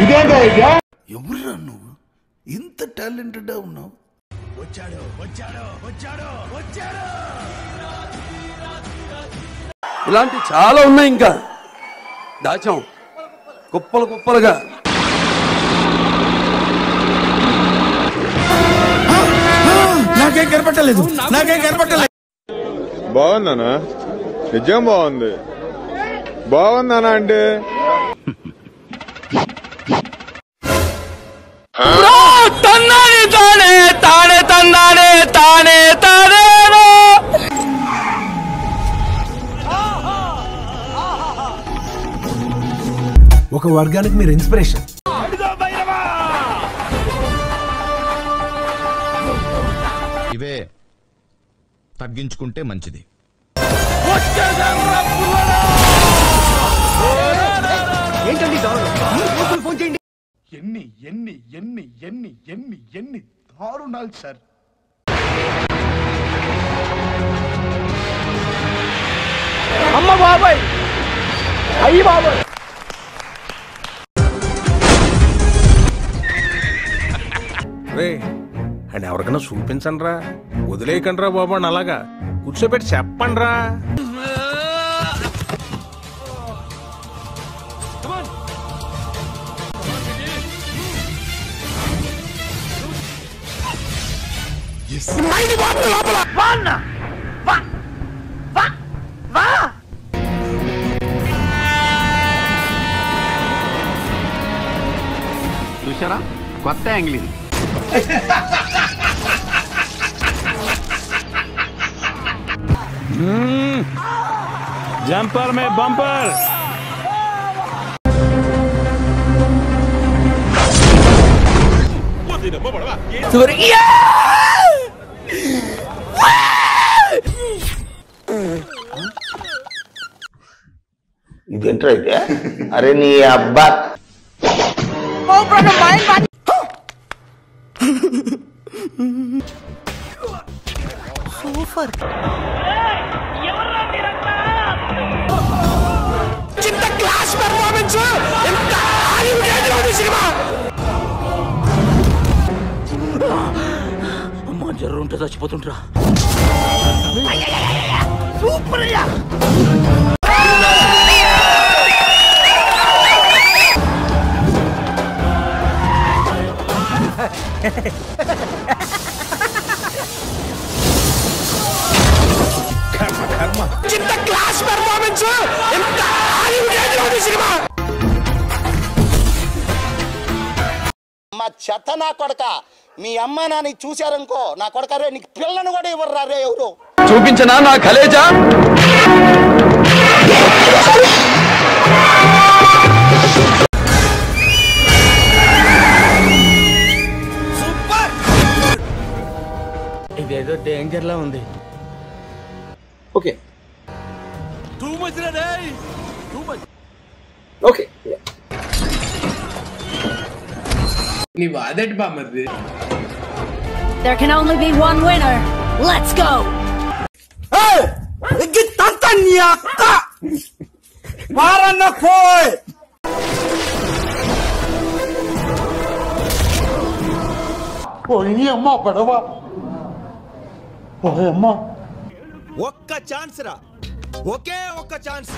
ఇదేంటా ఎవరురా నువ్వు ఇంత టాలెంటెడ్ ఉన్నావు? వచ్చాడు వచ్చాడు వచ్చాడు వచ్చాడు. ఇలాంటి చాలా ఉన్నాయి, ఇంకా దాచాం కుప్పలు కుప్పలుగా. నాకేం కనపట్టలేదు, నాకేం కనపట్టలేదు. బాగుందనా? నిజం బాగుంది. బాగుందనా అంటే తన్నానే తానే తానే తన్నానే తానే తానే. ఒక వర్గానికి మీరు ఇన్స్పిరేషన్. ఇవే తగ్గించుకుంటే మంచిది. ఎన్ని ఎన్ని ఎన్ని ఎన్ని ఎన్ని ఎన్ని దారుణాలు సార్. అమ్మ బాబాయ్, అయ్యి బాబాయ్. అండ్ ఎవరికైనా చూపించండి రా, వదిలేయకండి రా బాబు అని అలాగా కూర్చోబెట్టి చెప్పండి రా. చూసారా, కొత్త యాంగిల్ ఇది. జంపర్ మే బంపర్. ఇదేంట్రా అయితే? అరే నీ అబ్బా సూపర్. Class performance. అమ్మా జర్రు ఉంటే చచ్చిపోతుంటరా. సూపర్ అయ్యా. Class performance. మా చెత్త నా కొడక, మీ అమ్మ నాన్న చూశారనుకో నా కొడక రే, నీకు పిల్లను కూడా ఇవ్వరు రే ఎవరు. చూపించనా నా కలేజా? ఇదేదో డేంజర్ లా ఉంది. Okay okay. నీ వాదటి బామ్మది. There can only be one winner. Let's go. అమ్మా పడవ. అమ్మా ఒక్క ఛాన్స్ రా, ఒకే ఒక్క ఛాన్స్.